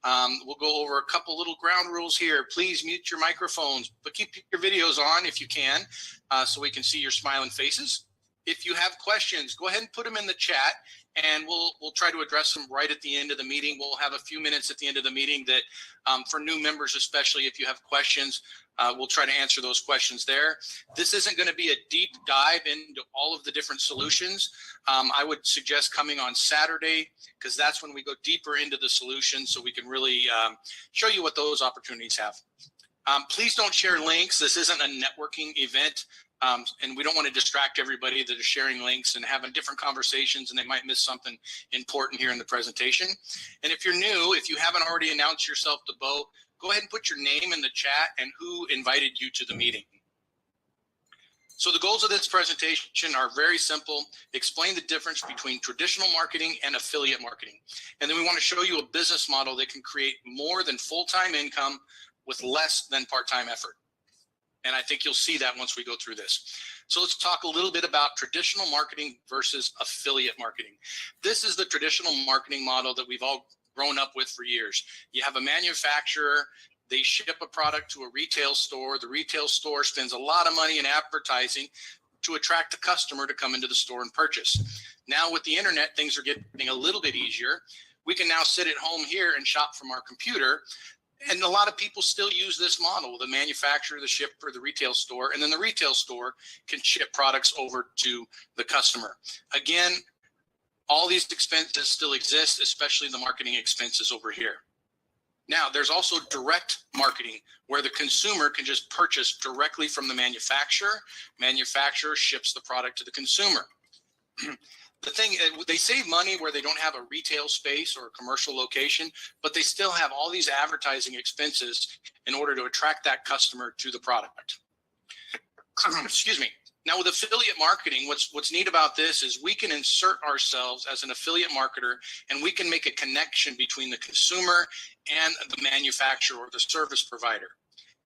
We'll go over a couple little ground rules here. Please mute your microphones, but keep your videos on if you can, so we can see your smiling faces. If you have questions, go ahead and put them in the chat, and we'll try to address them right at the end of the meeting. We'll have a few minutes at the end of the meeting that, for new members especially, if you have questions, we'll try to answer those questions there. This isn't going to be a deep dive into all of the different solutions. I would suggest coming on Saturday, because that's when we go deeper into the solutions, so we can really show you what those opportunities have. Please don't share links. This isn't a networking event. And we don't want to distract everybody that is sharing links and having different conversations, and they might miss something important here in the presentation. And if you're new, if you haven't already announced yourself to Bo, go ahead and put your name in the chat and who invited you to the meeting. So the goals of this presentation are very simple. Explain the difference between traditional marketing and affiliate marketing. And then we want to show you a business model that can create more than full-time income with less than part-time effort. And I think you'll see that once we go through this. So let's talk a little bit about traditional marketing versus affiliate marketing. This is the traditional marketing model that we've all grown up with for years. You have a manufacturer, they ship a product to a retail store. The retail store spends a lot of money in advertising to attract the customer to come into the store and purchase. Now with the internet, things are getting a little bit easier. We can now sit at home here and shop from our computer. And a lot of people still use this model, the manufacturer, the shipper, the retail store, and then the retail store can ship products over to the customer. Again, all these expenses still exist, especially the marketing expenses over here. Now, there's also direct marketing where the consumer can just purchase directly from the manufacturer. Manufacturer ships the product to the consumer. The thing, they save money where they don't have a retail space or a commercial location, but they still have all these advertising expenses in order to attract that customer to the product. Excuse me. Now with affiliate marketing, what's neat about this is we can insert ourselves as an affiliate marketer, and we can make a connection between the consumer and the manufacturer or the service provider.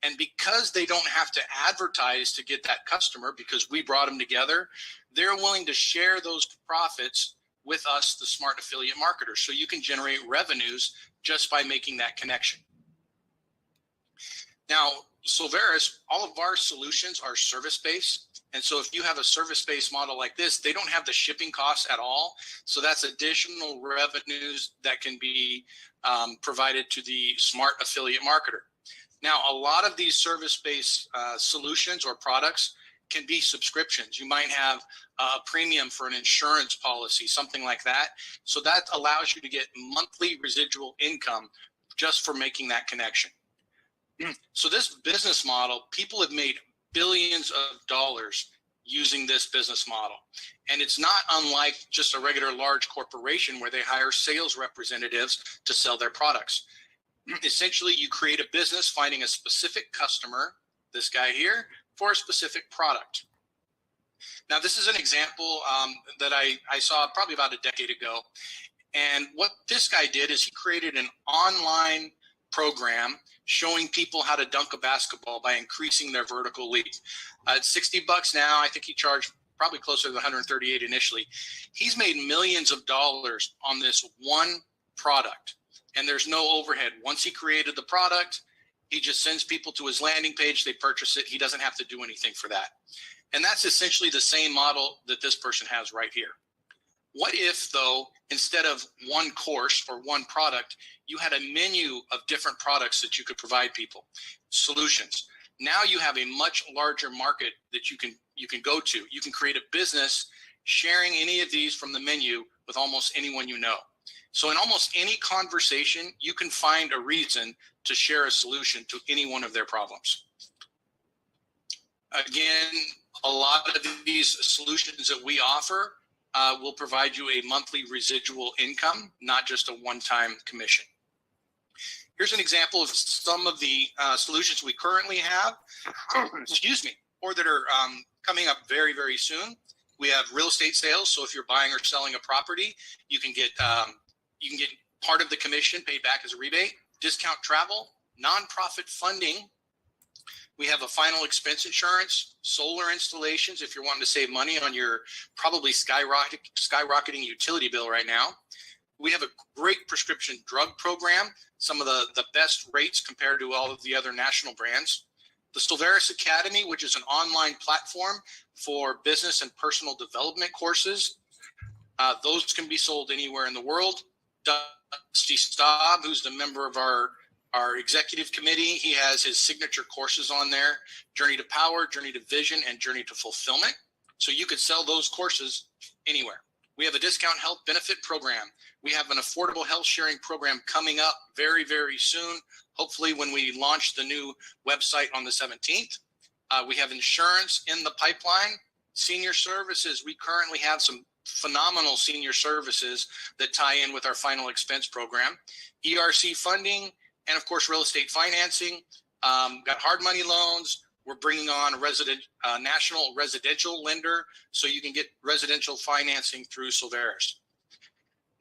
And because they don't have to advertise to get that customer, because we brought them together, they're willing to share those profits with us, the smart affiliate marketers. So you can generate revenues just by making that connection. Now, Solveres, all of our solutions are service-based. And so if you have a service-based model like this, they don't have the shipping costs at all. So that's additional revenues that can be provided to the smart affiliate marketer. Now, a lot of these service-based solutions or products can be subscriptions. You might have a premium for an insurance policy, something like that. So that allows you to get monthly residual income just for making that connection. So this business model, people have made billions of dollars using this business model. And it's not unlike just a regular large corporation where they hire sales representatives to sell their products. Essentially, you create a business finding a specific customer, this guy here, for a specific product. Now, this is an example that I saw probably about a decade ago. And what this guy did is he created an online program showing people how to dunk a basketball by increasing their vertical leap. It's $60 now. I think he charged probably closer to 138 initially. He's made millions of dollars on this one product, and there's no overhead. Once he created the product, he just sends people to his landing page, they purchase it. He doesn't have to do anything for that. And that's essentially the same model that this person has right here. What if, though, instead of one course or one product, you had a menu of different products that you could provide people, solutions? Now you have a much larger market that you can go to. You can create a business sharing any of these from the menu with almost anyone you know. So in almost any conversation, you can find a reason to share a solution to any one of their problems. Again, a lot of these solutions that we offer will provide you a monthly residual income, not just a one-time commission. Here's an example of some of the solutions we currently have, excuse me, or that are coming up very, very soon. We have real estate sales. So if you're buying or selling a property, you can get part of the commission paid back as a rebate. Discount travel, nonprofit funding. We have a final expense insurance, solar installations if you're wanting to save money on your probably skyrocketing utility bill right now. We have a great prescription drug program, some of the best rates compared to all of the other national brands. The Solveres Academy, which is an online platform for business and personal development courses. Those can be sold anywhere in the world. Dusty Staub, who's the member of our executive committee, he has his signature courses on there: Journey to Power, Journey to Vision, and Journey to Fulfillment. So you could sell those courses anywhere. We have a discount health benefit program. We have an affordable health sharing program coming up very, very soon, hopefully when we launch the new website on the 17th. We have insurance in the pipeline. Senior services, we currently have some phenomenal senior services that tie in with our final expense program. ERC funding, and of course, real estate financing. Got hard money loans. We're bringing on a national residential lender, so you can get residential financing through Solveres.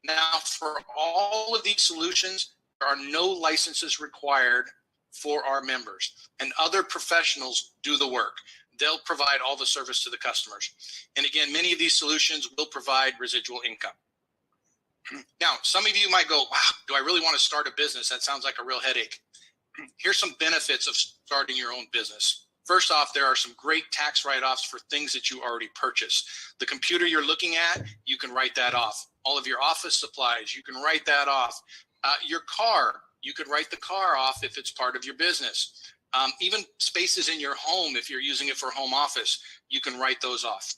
Now, for all of these solutions, there are no licenses required for our members, and other professionals do the work. They'll provide all the service to the customers. And again, many of these solutions will provide residual income. Now, some of you might go, wow, do I really want to start a business? That sounds like a real headache. Here's some benefits of starting your own business. First off, there are some great tax write-offs for things that you already purchased. The computer you're looking at, you can write that off. All of your office supplies, you can write that off. Your car, you could write the car off if it's part of your business. Even spaces in your home, if you're using it for home office, you can write those off.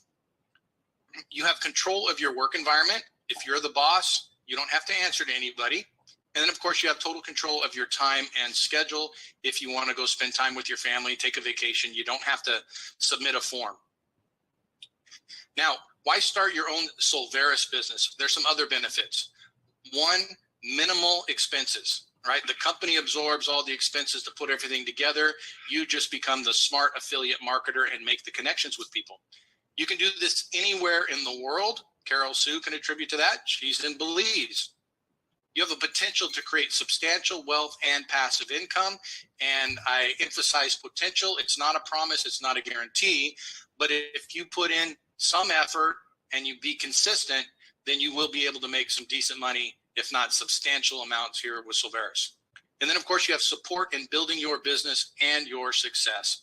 You have control of your work environment. If you're the boss, you don't have to answer to anybody. And then, of course, you have total control of your time and schedule. If you want to go spend time with your family, take a vacation, you don't have to submit a form. Now, why start your own Solveres business? There's some other benefits. One, minimal expenses, right? The company absorbs all the expenses to put everything together. You just become the smart affiliate marketer and make the connections with people. You can do this anywhere in the world. Carol Sue can attribute to that. She's in Belize. You have a potential to create substantial wealth and passive income. And I emphasize potential. It's not a promise. It's not a guarantee. But if you put in some effort and you be consistent, then you will be able to make some decent money, if not substantial amounts here with Solveres. And then, of course, you have support in building your business and your success.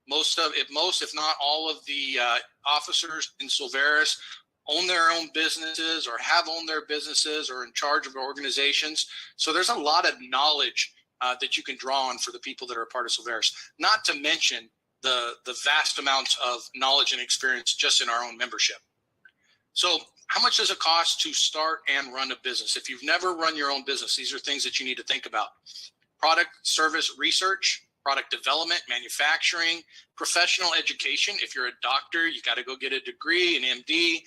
Most, if not all of the officers in Solveres own their own businesses or have owned their businesses or in charge of organizations. So there's a lot of knowledge that you can draw on for the people that are a part of Solveres, not to mention the vast amounts of knowledge and experience just in our own membership. So how much does it cost to start and run a business? If you've never run your own business, these are things that you need to think about. Product, service, research, product development, manufacturing, professional education. If you're a doctor, you got to go get a degree, an MD.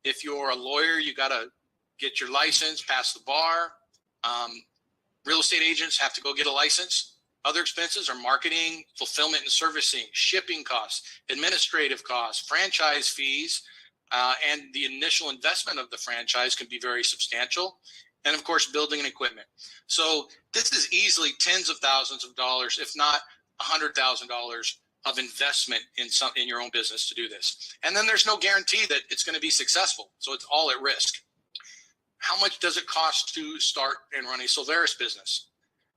If you're a lawyer, you got to get your license, pass the bar. Real estate agents have to go get a license. Other expenses are marketing, fulfillment and servicing, shipping costs, administrative costs, franchise fees, and the initial investment of the franchise can be very substantial. And of course, building and equipment. So this is easily tens of thousands of dollars, if not $100,000 of investment in your own business to do this. And then there's no guarantee that it's going to be successful. So it's all at risk. How much does it cost to start and run a Solveres business?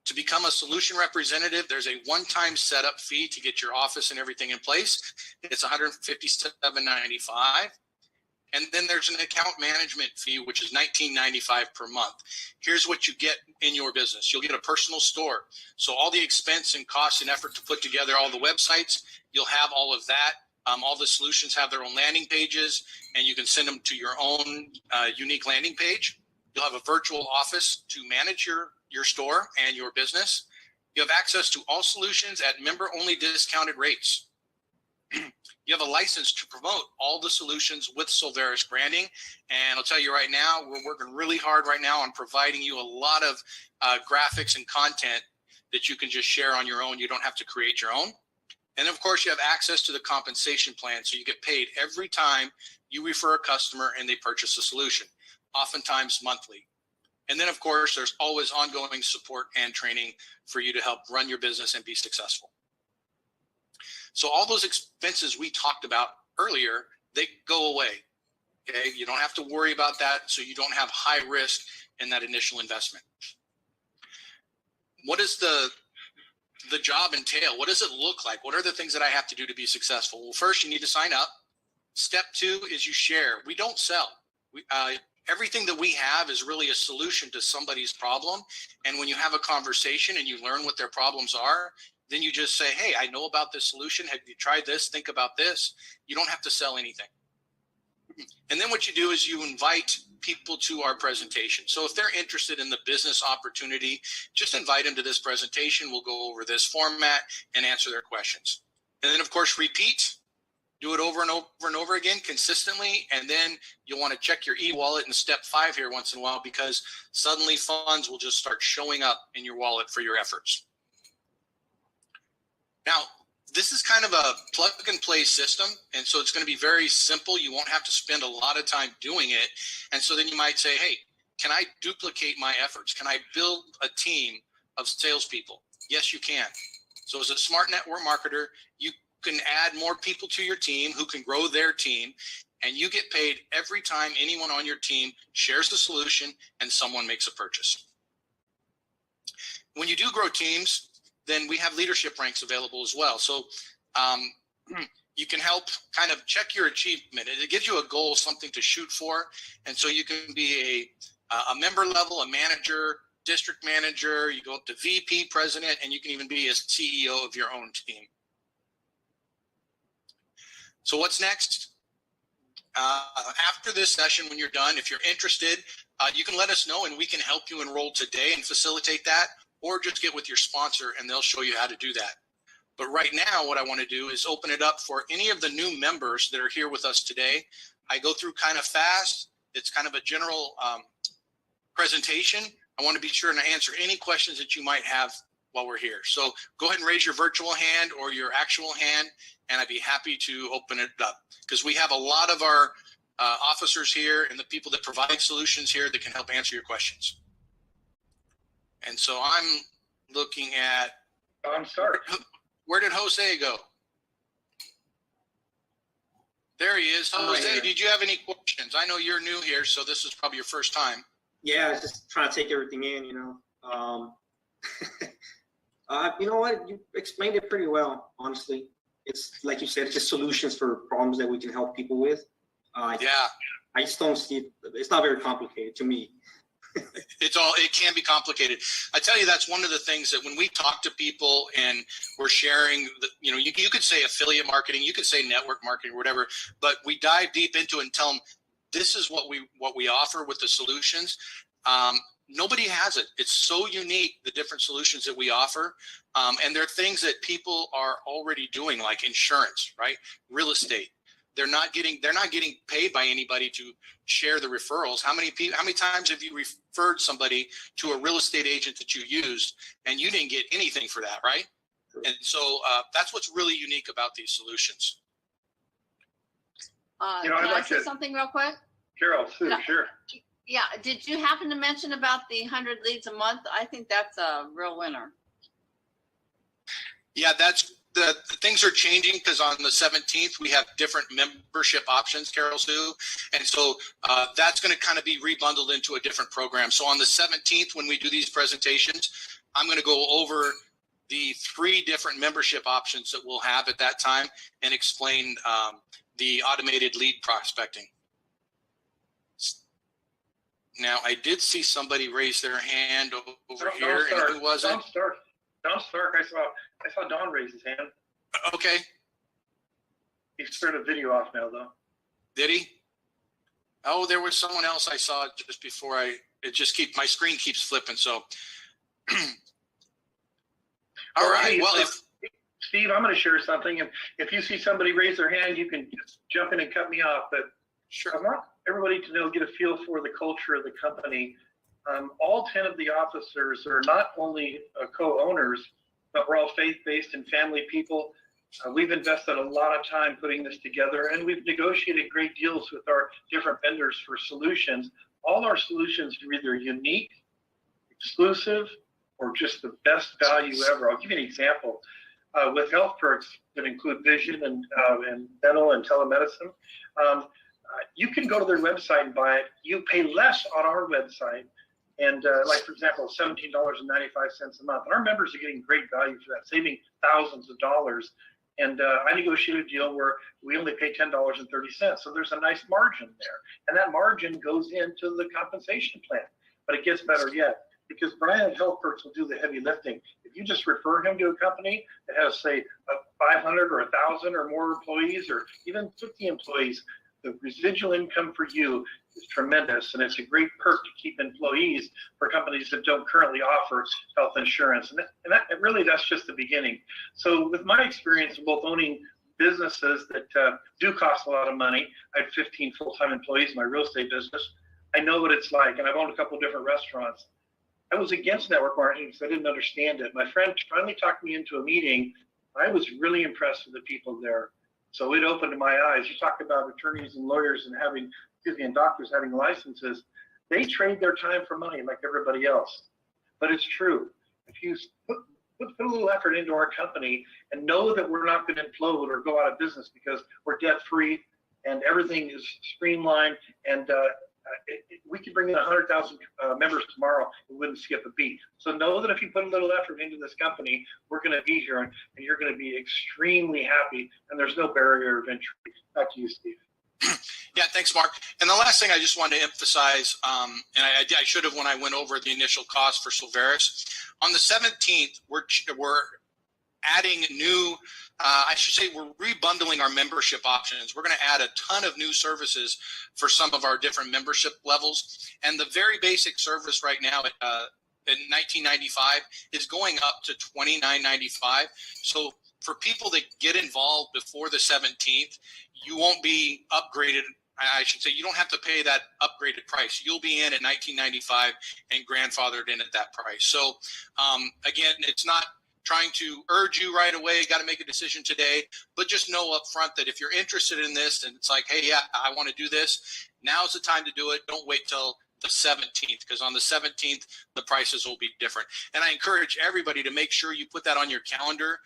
To become a solution representative, there's a one-time setup fee to get your office and everything in place. It's $157.95. And then there's an account management fee, which is $19.95 per month. Here's what you get in your business. You'll get a personal store. So all the expense and cost and effort to put together all the websites, you'll have all of that. All the solutions have their own landing pages, and you can send them to your own unique landing page. You'll have a virtual office to manage your store and your business. You have access to all solutions at member-only discounted rates. You have a license to promote all the solutions with Solveres branding. And I'll tell you right now, we're working really hard right now on providing you a lot of graphics and content that you can just share on your own. You don't have to create your own. And of course, you have access to the compensation plan. So you get paid every time you refer a customer and they purchase a solution, oftentimes monthly. And then, of course, there's always ongoing support and training for you to help run your business and be successful. So all those expenses we talked about earlier, they go away. Okay, you don't have to worry about that, so you don't have high risk in that initial investment. What does the job entail? What does it look like? What are the things that I have to do to be successful? Well, first, you need to sign up. Step 2 is you share. We don't sell. Everything that we have is really a solution to somebody's problem. And when you have a conversation and you learn what their problems are, then you just say, hey, I know about this solution. Have you tried this? Think about this. You don't have to sell anything. And then what you do is you invite people to our presentation. So if they're interested in the business opportunity, just invite them to this presentation. We'll go over this format and answer their questions. And then, of course, repeat. Do it over and over and over again consistently. And then you'll want to check your e-wallet in step 5 here once in a while, because suddenly funds will just start showing up in your wallet for your efforts. Now, this is kind of a plug and play system. And so it's going to be very simple. You won't have to spend a lot of time doing it. And so then you might say, hey, can I duplicate my efforts? Can I build a team of salespeople? Yes, you can. So as a smart network marketer, you can add more people to your team who can grow their team, and you get paid every time anyone on your team shares the solution and someone makes a purchase. When you do grow teams, then we have leadership ranks available as well. So you can help kind of check your achievement. It gives you a goal, something to shoot for. And so you can be a member level, a manager, district manager, you go up to VP, president, and you can even be a CEO of your own team. So what's next? After this session, when you're done, if you're interested, you can let us know and we can help you enroll today and facilitate that, or just get with your sponsor and they'll show you how to do that. But right now, what I want to do is open it up for any of the new members that are here with us today. I go through kind of fast. It's kind of a general presentation. I want to be sure to answer any questions that you might have while we're here. So go ahead and raise your virtual hand or your actual hand, and I'd be happy to open it up, because we have a lot of our officers here and the people that provide solutions here that can help answer your questions. And so I'm looking at, I'm sorry. Where did Jose go? There he is. Jose, did you have any questions? I know you're new here, so this is probably your first time. Yeah, I was just trying to take everything in, you know. You know what? You explained it pretty well, honestly. It's like you said, it's just solutions for problems that we can help people with. Yeah. I just don't see it. It's not very complicated to me. It can be complicated. I tell you, that's one of the things that when we talk to people and we're sharing, you could say affiliate marketing, you could say network marketing, whatever, but we dive deep into it and tell them this is what we offer with the solutions. Nobody has it. It's so unique, the different solutions that we offer. And there are things that people are already doing, like insurance, right? Real estate. They're not getting paid by anybody to share the referrals. How many times have you referred somebody to a real estate agent that you used and you didn't get anything for that, right? And so that's what's really unique about these solutions. Can I say something real quick? Carol, sure. Yeah, did you happen to mention about the 100 leads a month? I think that's a real winner. Yeah, the things are changing, because on the 17th we have different membership options, Carol Sue, and so that's going to kind of be rebundled into a different program. So on the 17th, when we do these presentations, I'm going to go over the 3 different membership options that we'll have at that time and explain the automated lead prospecting. Now, I did see somebody raise their hand over here, and who was it? Don Stark. I saw Don raise his hand. Okay. He's turned the video off now, though. Did he? Oh, there was someone else I saw just before my screen keeps flipping. So, all right. Well, Steve, I'm going to share something. And if you see somebody raise their hand, you can just jump in and cut me off. But sure. I want everybody to get a feel for the culture of the company. All 10 of the officers are not only co-owners, but we're all faith-based and family people. We've invested a lot of time putting this together, and we've negotiated great deals with our different vendors for solutions. All our solutions are either unique, exclusive, or just the best value ever. I'll give you an example. With health perks that include vision and dental and telemedicine, You can go to their website and buy it. You pay less on our website. And like, for example, $17.95 a month. Our members are getting great value for that, saving thousands of dollars. And I negotiated a deal where we only pay $10.30. So there's a nice margin there. And that margin goes into the compensation plan. But it gets better yet, because Brian Health Perks will do the heavy lifting. If you just refer him to a company that has, say, 500 or 1,000 or more employees, or even 50 employees, the residual income for you is tremendous, and it's a great perk to keep employees for companies that don't currently offer health insurance. And really, that's just the beginning. So with my experience of both owning businesses that do cost a lot of money, I have 15 full-time employees in my real estate business. I know what it's like, and I've owned a couple of different restaurants. I was against network marketing because I didn't understand it. My friend finally talked me into a meeting. I was really impressed with the people there. So it opened my eyes. You talk about attorneys and lawyers and and doctors having licenses. They trade their time for money like everybody else. But it's true. If you put a little effort into our company and know that we're not going to implode or go out of business because we're debt free and everything is streamlined, and we could bring in 100,000 members tomorrow and wouldn't skip a beat. So know that if you put a little effort into this company, we're going to be here, and you're going to be extremely happy, and there's no barrier of entry. Back to you, Steve. Yeah, thanks, Mark. And the last thing I just wanted to emphasize, and I should have when I went over the initial cost for Solveres. On the 17th, we're adding new, I should say we're rebundling our membership options. We're going to add a ton of new services for some of our different membership levels. And the very basic service right now at $19.95 is going up to $29.95. So for people that get involved before the 17th, you won't be upgraded. I should say you don't have to pay that upgraded price. You'll be in at $19.95 and grandfathered in at that price. So again, it's not trying to urge you right away, got to make a decision today, but just know up front that if you're interested in this and it's like, hey, yeah, I want to do this, now's the time to do it. Don't wait till the 17th, because on the 17th, the prices will be different. And I encourage everybody to make sure you put that on your calendar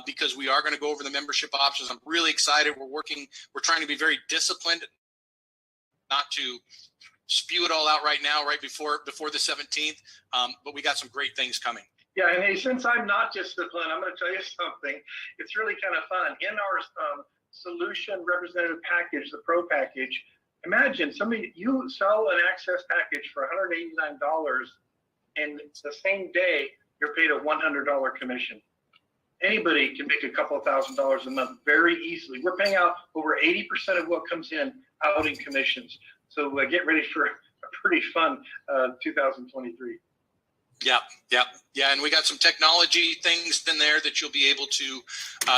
because we are going to go over the membership options. I'm really excited. We're trying to be very disciplined, not to spew it all out right now, right before the 17th, but we got some great things coming. Yeah, and hey, since I'm not disciplined, I'm going to tell you something. It's really kind of fun. In our solution representative package, the pro package, imagine you sell an access package for $189, and the same day you're paid a $100 commission. Anybody can make a couple of $1,000s a month very easily. We're paying out over 80% of what comes in out in commissions. So get ready for a pretty fun 2023. Yeah. And we got some technology things in there that you'll be able to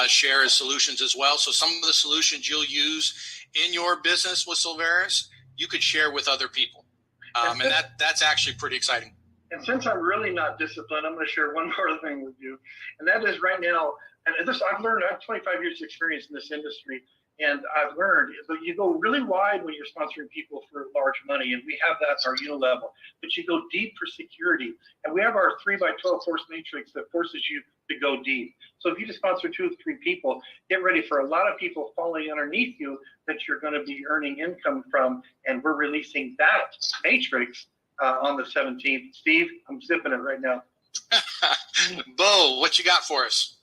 share as solutions as well. So some of the solutions you'll use in your business with Solveres, you could share with other people. And that's actually pretty exciting. And since I'm really not disciplined, I'm going to share one more thing with you. And that is right now, and this I've learned, I have 25 years experience in this industry. And I've learned that you go really wide when you're sponsoring people for large money, and we have that at our level. But you go deep for security, and we have our 3x12 force matrix that forces you to go deep. So if you just sponsor 2 or 3 people, get ready for a lot of people falling underneath you that you're going to be earning income from, and we're releasing that matrix on the 17th. Steve, I'm zipping it right now. Bo, what you got for us?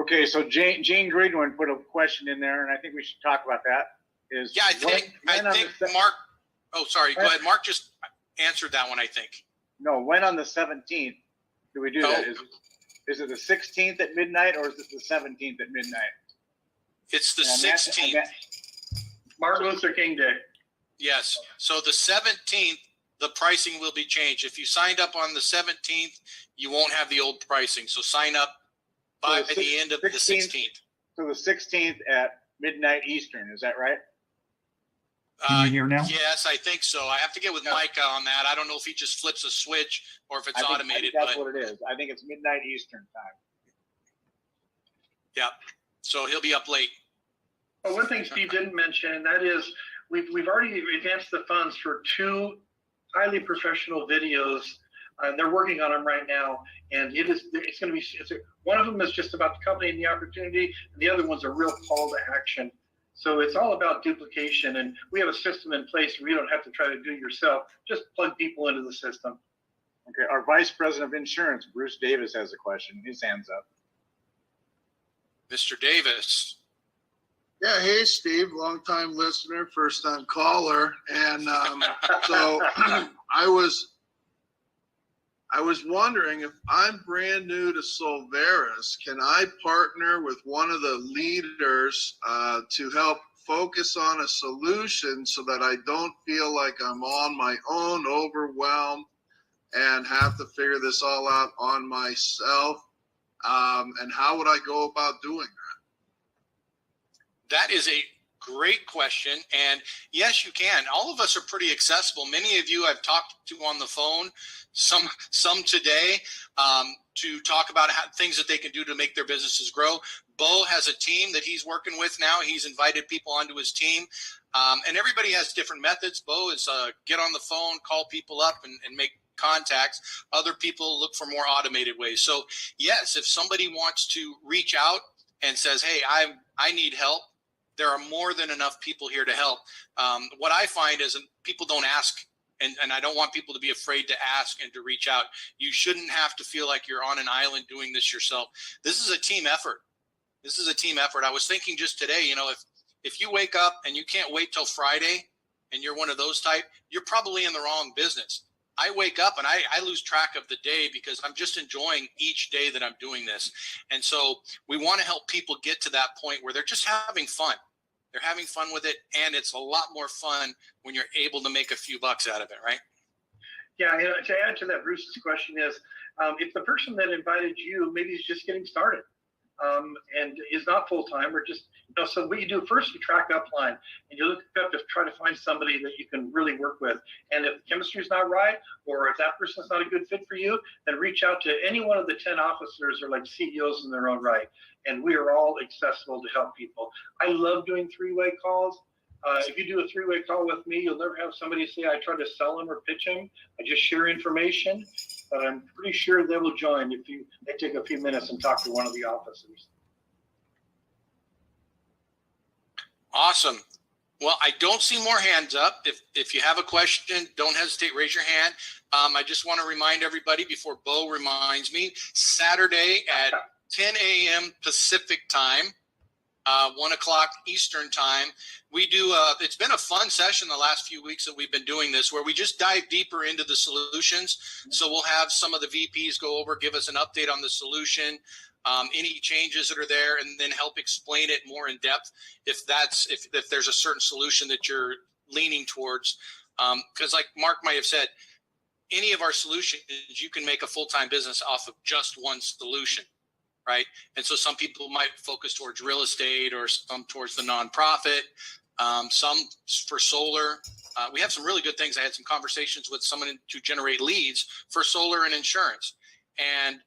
Okay, so Gene Greenwood put a question in there, and I think we should talk about that. I think Mark. Oh, sorry. Go ahead. Mark just answered that one, I think. No, when on the 17th do we do that? Is it the 16th at midnight, or is it the 17th at midnight? It's the 16th. Martin Luther King Day. Yes. So the 17th, the pricing will be changed. If you signed up on the 17th, you won't have the old pricing. So sign up by the end of the 16th. So the 16th at midnight Eastern, is that right? Can you hear now? Yes, I think so. I have to get with Mike on that. I don't know if he just flips a switch or if it's automated. I think that's what it is. I think it's midnight Eastern time. Yeah. So he'll be up late. Well, one thing Steve didn't mention, that is we've already advanced the funds for 2 highly professional videos. They're working on them right now, and it's going to be one of them is just about the company and the opportunity, and the other one's a real call to action. So it's all about duplication, and we have a system in place where you don't have to try to do it yourself. Just plug people into the system. Okay, our Vice President of Insurance, Bruce Davis, has a question. His hand's up. Mr. Davis. Yeah, hey Steve, long-time listener, first-time caller, and so I was wondering if I'm brand new to Solveres, can I partner with one of the leaders to help focus on a solution so that I don't feel like I'm on my own, overwhelmed, and have to figure this all out on myself? And how would I go about doing that? That is a great question. And yes, you can. All of us are pretty accessible. Many of you I've talked to on the phone, some today, to talk about things that they can do to make their businesses grow. Bo has a team that he's working with now. He's invited people onto his team. And everybody has different methods. Bo is get on the phone, call people up, and make contacts. Other people look for more automated ways. So yes, if somebody wants to reach out and says, hey, I need help, there are more than enough people here to help. What I find is people don't ask, and I don't want people to be afraid to ask and to reach out. You shouldn't have to feel like you're on an island doing this yourself. This is a team effort. This is a team effort. I was thinking just today, if you wake up and you can't wait till Friday and you're one of those type, you're probably in the wrong business. I wake up and I lose track of the day because I'm just enjoying each day that I'm doing this. And so we want to help people get to that point where they're just having fun. They're having fun with it. And it's a lot more fun when you're able to make a few bucks out of it, right? Yeah, to add to that, Bruce's question is, if the person that invited you maybe is just getting started and is not full-time or just, so what you do first, you track upline and you look up to try to find somebody that you can really work with. And if the chemistry is not right, or if that person's not a good fit for you, then reach out to any one of the 10 officers or like CEOs in their own right. And we are all accessible to help people. I love doing three-way calls. If you do a three-way call with me, you'll never have somebody say, I try to sell them or pitch them. I just share information, but I'm pretty sure they will join if they take a few minutes and talk to one of the officers. Awesome. Well, I don't see more hands up. If you have a question, don't hesitate, raise your hand. I just want to remind everybody before Bo reminds me, Saturday at 10 a.m. Pacific time, 1 o'clock Eastern time, we do, it's been a fun session the last few weeks that we've been doing this, where we just dive deeper into the solutions. So we'll have some of the VPs go over, give us an update on the solution, any changes that are there, and then help explain it more in depth if there's a certain solution that you're leaning towards. Because like Mark might have said, any of our solutions, you can make a full-time business off of just one solution, right? And so some people might focus towards real estate, or some towards the nonprofit, some for solar. We have some really good things. I had some conversations with someone to generate leads for solar and insurance. And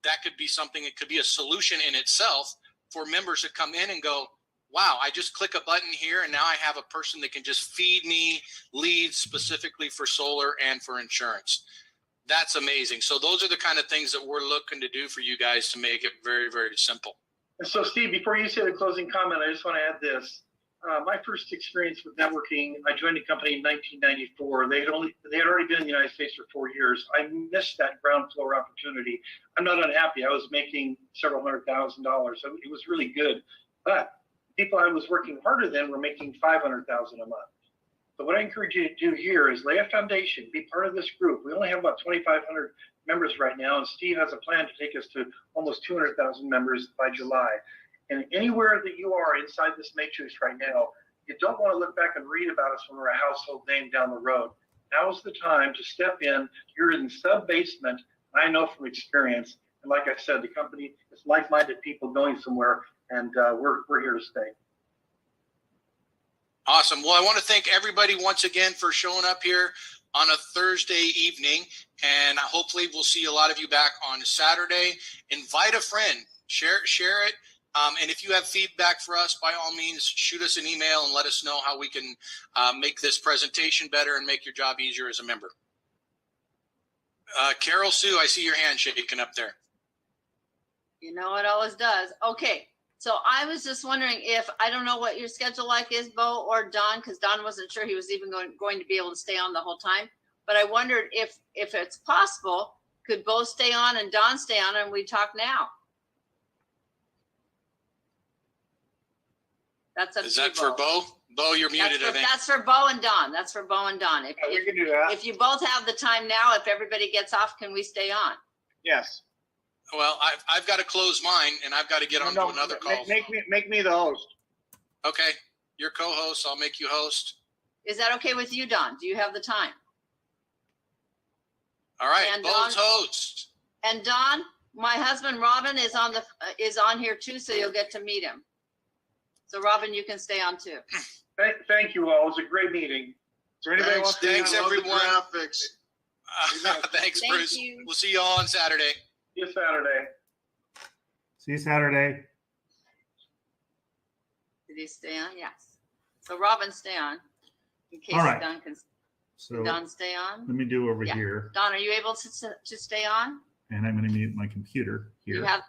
that could be something, it could be a solution in itself for members that come in and go, wow, I just click a button here and now I have a person that can just feed me leads specifically for solar and for insurance. That's amazing. So those are the kind of things that we're looking to do for you guys to make it very, very simple. And so Steve, before you say the closing comment, I just want to add this. My first experience with networking, I joined a company in 1994. They had already been in the United States for 4 years. I missed that ground floor opportunity. I'm not unhappy. I was making several $100,000, so it was really good. But people I was working harder than were making $500,000 a month. So what I encourage you to do here is lay a foundation, be part of this group. We only have about 2,500 members right now, and Steve has a plan to take us to almost 200,000 members by July. And anywhere that you are inside this matrix right now, you don't want to look back and read about us when we're a household name down the road. Now is the time to step in. You're in the sub-basement. I know from experience. And like I said, the company is like-minded people going somewhere, and we're here to stay. Awesome. Well, I want to thank everybody once again for showing up here on a Thursday evening. And hopefully we'll see a lot of you back on Saturday. Invite a friend. Share it. And if you have feedback for us, by all means, shoot us an email and let us know how we can make this presentation better and make your job easier as a member. Carol Sue, I see your hand shaking up there. You know, it always does. Okay. So I was just wondering if, I don't know what your schedule like is, Bo or Don, because Don wasn't sure he was even going to be able to stay on the whole time. But I wondered if it's possible, could Bo stay on and Don stay on and we talk now? That's up Is to you, that for Bo? Bo, you're muted, I think. That's for Bo and Don. That's for Bo and Don. Yeah, we can do that. If you both have the time now, if everybody gets off, can we stay on? Yes. Well, I've got to close mine and I've got to get on to another call. Make me the host. Okay, you're co-host. I'll make you host. Is that okay with you, Don? Do you have the time? All right, And Bo's Don- host. And Don, my husband Robin is on here too, so you'll get to meet him. So Robin, you can stay on too. Thank you all. It was a great meeting. Is there anybody wants to? Thanks, I love the everyone. graphics. Thanks, Thank Bruce. you. We'll see you all on Saturday. See you Saturday. See you Saturday. Did he stay on? Yes. So Robin, stay on. In case All right. Don can So Don stay on. let me do over Yeah. here, Don, are you able to stay on? and I'm going to mute my computer here. You have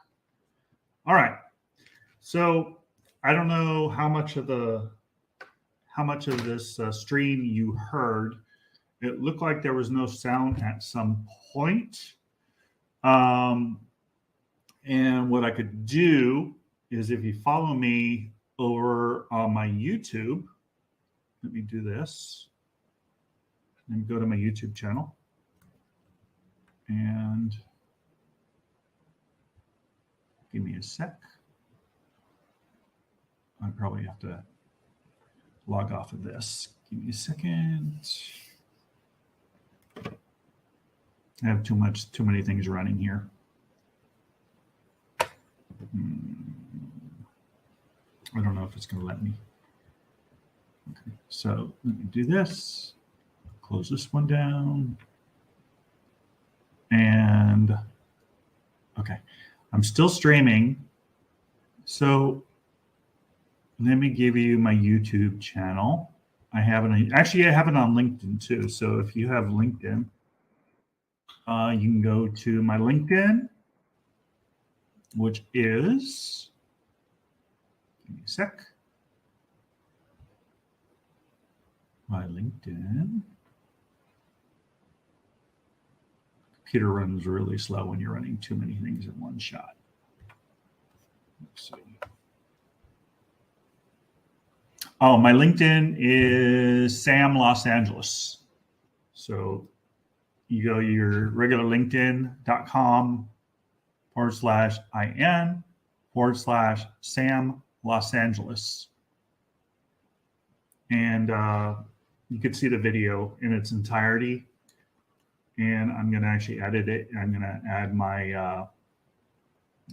All right. So I don't know how much of this stream you heard. It looked like there was no sound at some point. And what I could do is, if you follow me over on my YouTube, let me do this. And go to my YouTube channel. And give me a sec. I probably have to log off of this. Give me a second. I have too many things running here. I don't know if it's going to let me. Okay, so let me do this. Close this one down. And okay, I'm still streaming. So let me give you my YouTube channel. I have it on LinkedIn too. So if you have LinkedIn, you can go to my LinkedIn, which is, give me a sec. My LinkedIn. Computer runs really slow when you're running too many things in one shot. Let's see. Oh, my LinkedIn is Sam Los Angeles. So you go to your regular LinkedIn.com/IN/Sam Los Angeles. And you could see the video in its entirety. And I'm going to actually edit it. I'm going to add my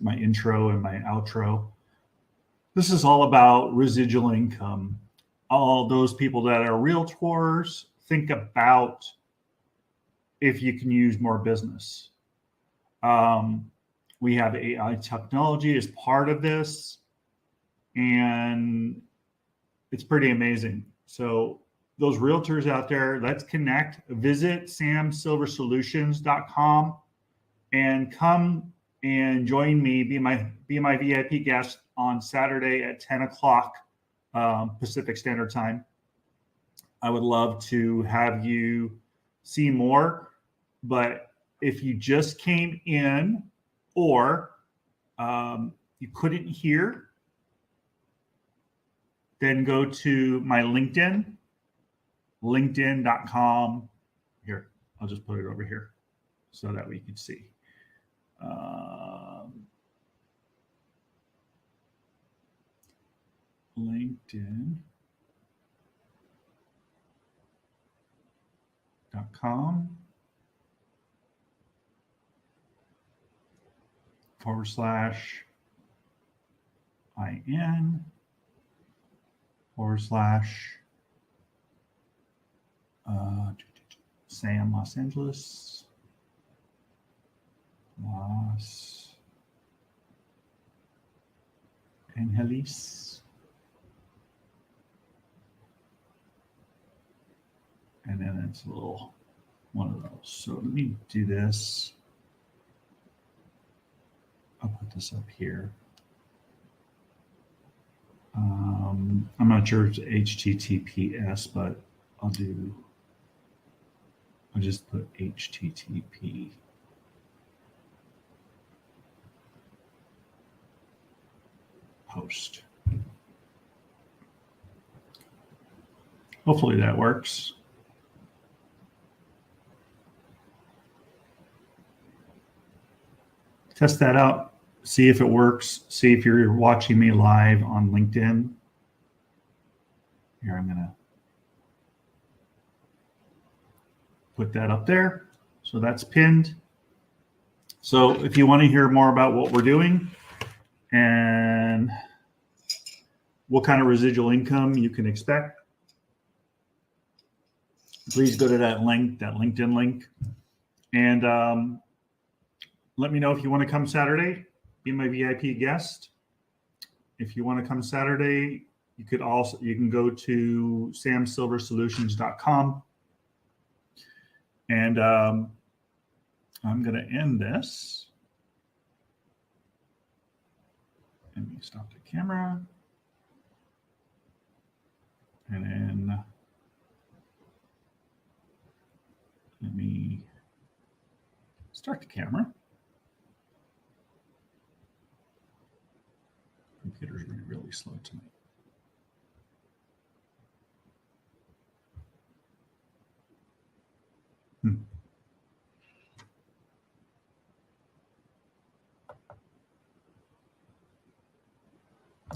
my intro and my outro. This is all about residual income. All those people that are realtors, think about if you can use more business. We have AI technology as part of this, and it's pretty amazing. So those realtors out there, let's connect. Visit samsilversolutions.com and come and join me. Be my VIP guest on Saturday at 10 o'clock Pacific Standard Time. I would love to have you see more. But if you just came in or you couldn't hear, then go to my LinkedIn, linkedin.com. Here, I'll just put it over here so that we can see. LinkedIn.com /IN / Sam Los Angeles. Los Angeles. And then it's a little one of those. So let me do this. I'll put this up here. I'm not sure if it's HTTPS, but I'll just put HTTP. Post. Hopefully that works. Test that out. See if it works. See if you're watching me live on LinkedIn. Here, I'm going to put that up there. So that's pinned. So if you want to hear more about what we're doing and what kind of residual income you can expect, please go to that link, that LinkedIn link, and let me know if you want to come Saturday, be my VIP guest. If you want to come Saturday, you can go to samsilversolutions.com. And I'm going to end this. Let me stop the camera. And then let me start the camera. Computer's really slow tonight.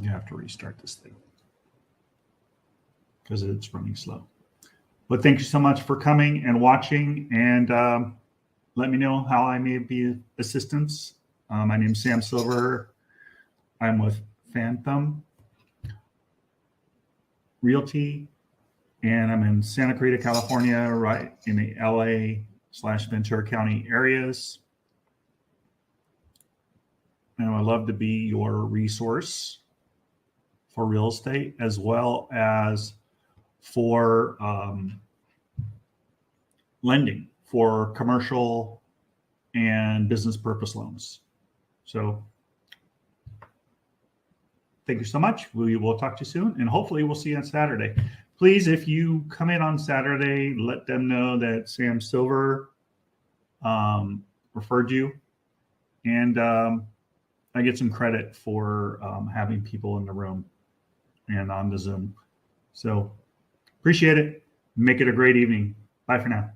You have to restart this thing because it's running slow. But thank you so much for coming and watching, and let me know how I may be of assistance. My name is Sam Silver. I'm with Phantom Realty, and I'm in Santa Clarita, California, right in the LA/Ventura County areas. And I would love to be your resource for real estate, as well as for lending for commercial and business purpose loans. So thank you so much. We will talk to you soon, and hopefully we'll see you on Saturday. Please, if you come in on Saturday, let them know that Sam Silver referred you, and I get some credit for having people in the room and on the Zoom. So appreciate it. Make it a great evening. Bye for now.